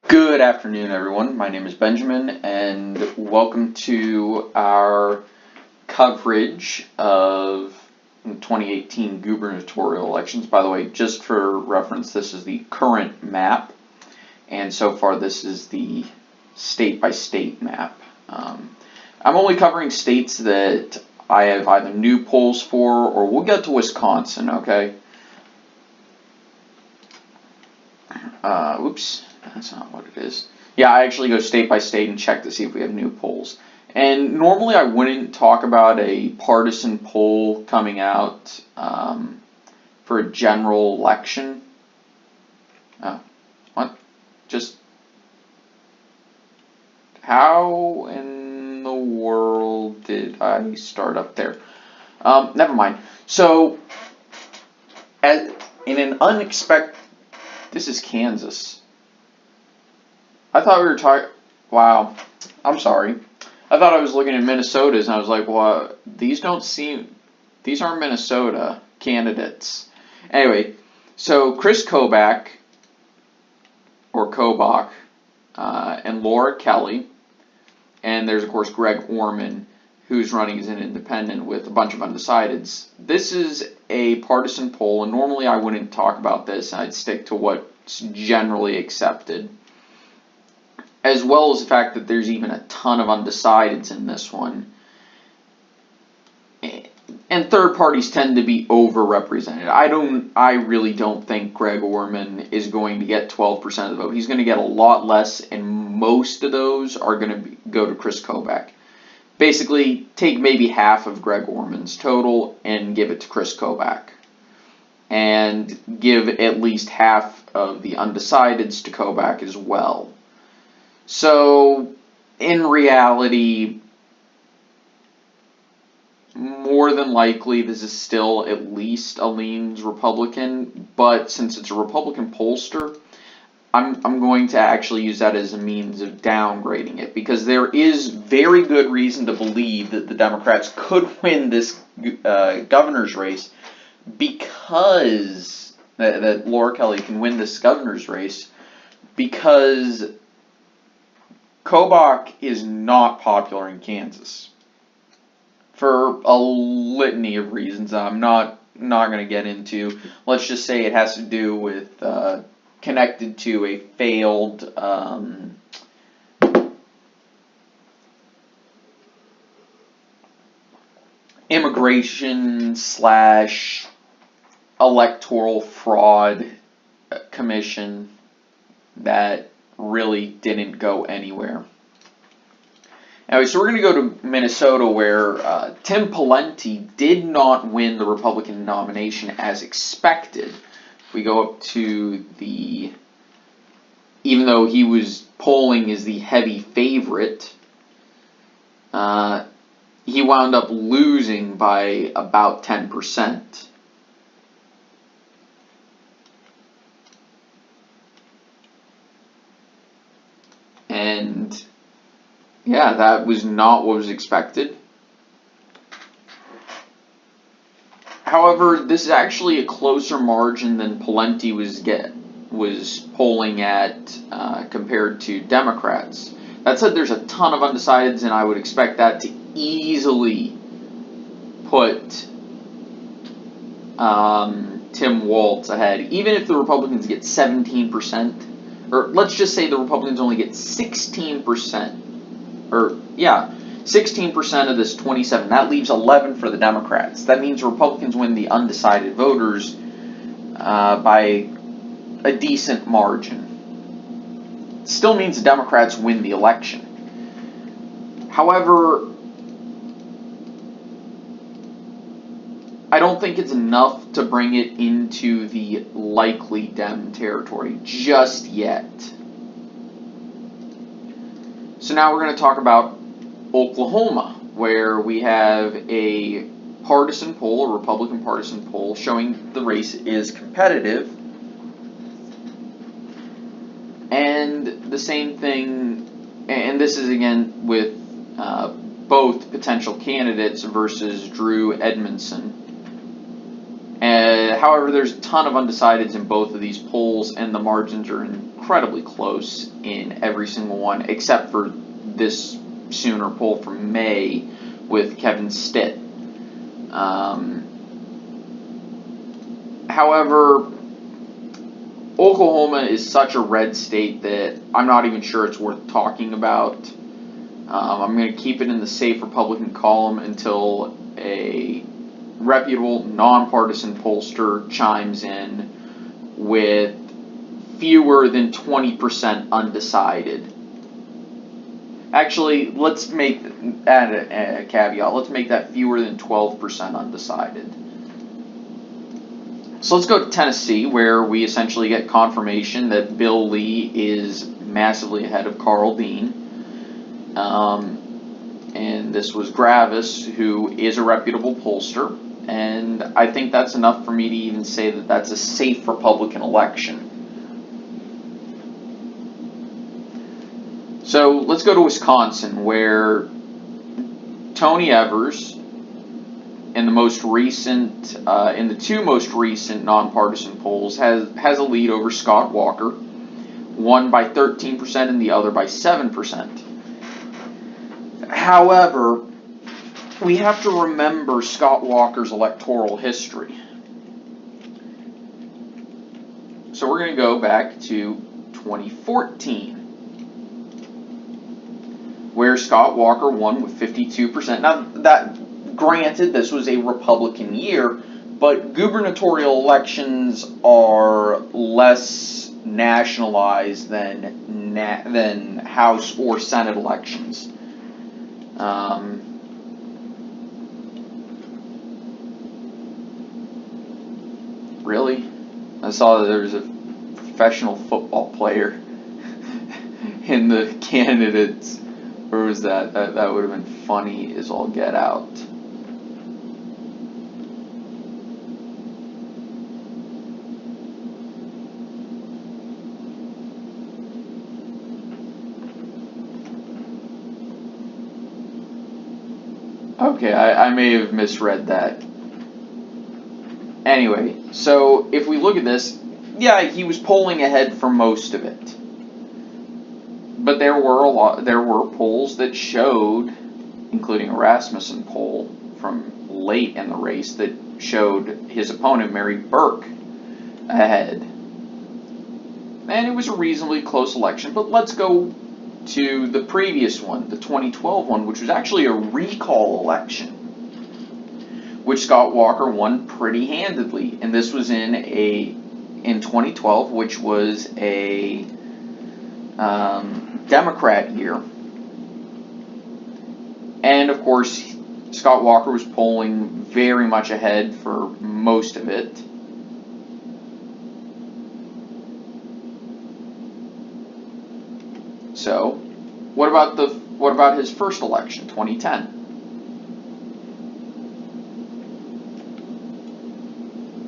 Good afternoon, everyone. My name is Benjamin, and welcome to our coverage of the 2018 gubernatorial elections. By the way, just for reference, this is the current map, and so far this is the state-by-state map. I'm only covering states that I have either new polls for, or we'll get to Wisconsin, okay? Oops. That's not what it is. Yeah, I actually go state by state and check to see if we have new polls. And normally I wouldn't talk about a partisan poll coming out for a general election. Oh, what? Just how in the world did I start up there? Never mind. So, in an unexpected, this is Kansas. I thought we were talking, wow, I'm sorry. I thought I was looking at Minnesota's and I was like, well, these aren't Minnesota candidates. Anyway, so Chris Kobach, or Kobach, and Laura Kelly, and there's of course Greg Orman, who's running as an independent with a bunch of undecideds. This is a partisan poll, and normally I wouldn't talk about this, I'd stick to what's generally accepted, as well as the fact that there's even a ton of undecideds in this one. And third parties tend to be overrepresented. I really don't think Greg Orman is going to get 12% of the vote. He's going to get a lot less, and most of those are going to go to Chris Kobach. Basically, take maybe half of Greg Orman's total and give it to Chris Kobach. And give at least half of the undecideds to Kobach as well. So, in reality, more than likely, this is still at least a leans Republican, but since it's a Republican pollster, I'm going to actually use that as a means of downgrading it, because there is very good reason to believe that the Democrats could win this governor's race, because that Laura Kelly can win this governor's race, because Kobach is not popular in Kansas for a litany of reasons I'm not going to get into. Let's just say it has to do with connected to a failed immigration / electoral fraud commission that really didn't go anywhere. Anyway, so we're going to go to Minnesota, where Tim Pawlenty did not win the Republican nomination as expected. If we go up to even though he was polling as the heavy favorite, he wound up losing by about 10%. And yeah, that was not what was expected. However, this is actually a closer margin than Pawlenty was polling at compared to Democrats. That said, there's a ton of undecideds, and I would expect that to easily put Tim Walz ahead, even if the Republicans get 17%. Or let's just say the Republicans only get 16%. 16% of this 27. That leaves 11 for the Democrats. That means Republicans win the undecided voters by a decent margin. Still means the Democrats win the election. However, I don't think it's enough to bring it into the likely Dem territory just yet. So now we're going to talk about Oklahoma, where we have a partisan poll, a Republican partisan poll, showing the race is competitive. And the same thing, and this is again with both potential candidates versus Drew Edmondson. However, there's a ton of undecideds in both of these polls, and the margins are incredibly close in every single one, except for this Sooner poll from May with Kevin Stitt. However, Oklahoma is such a red state that I'm not even sure it's worth talking about. I'm going to keep it in the safe Republican column until a reputable, nonpartisan pollster chimes in with fewer than 20% undecided. Actually, let's add a caveat. Let's make that fewer than 12% undecided. So let's go to Tennessee, where we essentially get confirmation that Bill Lee is massively ahead of Carl Dean. And this was Gravis, who is a reputable pollster. And I think that's enough for me to even say that that's a safe Republican election. So let's go to Wisconsin, where Tony Evers, in the two most recent nonpartisan polls, has a lead over Scott Walker, one by 13% and the other by 7%. However, we have to remember Scott Walker's electoral history. So we're going to go back to 2014, where Scott Walker won with 52%. Now, granted, this was a Republican year, but gubernatorial elections are less nationalized than House or Senate elections. Really? I saw that there was a professional football player in the candidates. Where was that? That would have been funny as all get out. Okay, I may have misread that. Anyway, so if we look at this, yeah, he was polling ahead for most of it. But there were polls that showed, including a Rasmussen poll from late in the race, that showed his opponent, Mary Burke, ahead. And it was a reasonably close election, but let's go to the previous one, the 2012 one, which was actually a recall election, which Scott Walker won pretty handedly. And this was in 2012, which was a Democrat year. And of course, Scott Walker was polling very much ahead for most of it. So, what about his first election, 2010?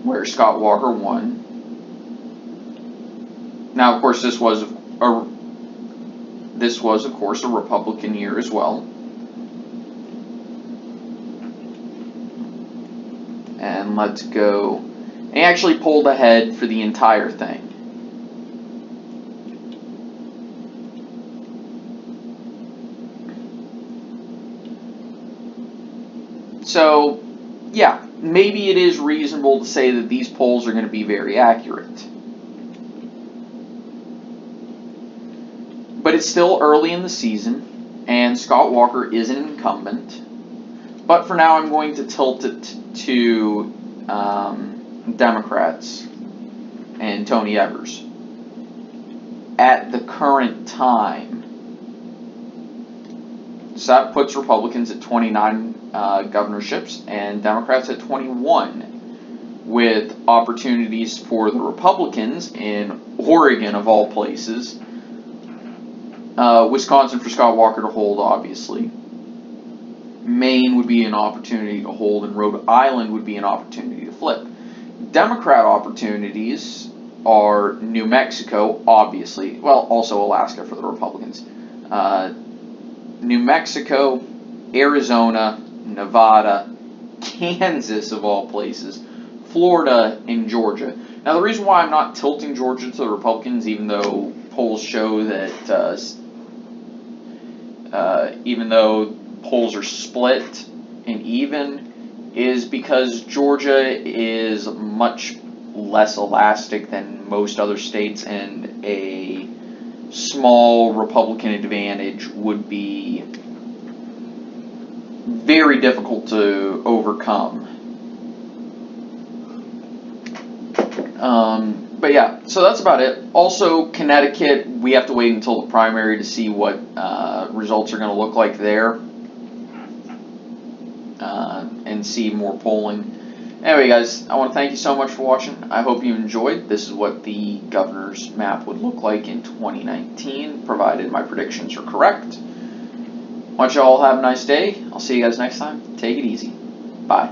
Where Scott Walker won. Now, of course, this was of course a Republican year as well. And let's go. And he actually pulled ahead for the entire thing. So, yeah, maybe it is reasonable to say that these polls are going to be very accurate. But it's still early in the season, and Scott Walker is an incumbent. But for now, I'm going to tilt it to Democrats and Tony Evers at the current time. So that puts Republicans at 29 governorships and Democrats at 21, with opportunities for the Republicans in Oregon, of all places, Wisconsin for Scott Walker to hold, obviously. Maine would be an opportunity to hold, and Rhode Island would be an opportunity to flip. Democrat opportunities are New Mexico, obviously, well, also Alaska for the Republicans. New Mexico, Arizona, Nevada, Kansas, of all places, Florida, and Georgia. Now, the reason why I'm not tilting Georgia to the Republicans, even though polls show that, even though polls are split and even, is because Georgia is much less elastic than most other states, and a small Republican advantage would be very difficult to overcome. But yeah, so that's about it. Also, Connecticut, we have to wait until the primary to see what results are going to look like there, and see more polling. Anyway, guys, I want to thank you so much for watching. I hope you enjoyed. This is what the governor's map would look like in 2019, provided my predictions are correct. Why don't you all have a nice day. I'll see you guys next time. Take it easy. Bye.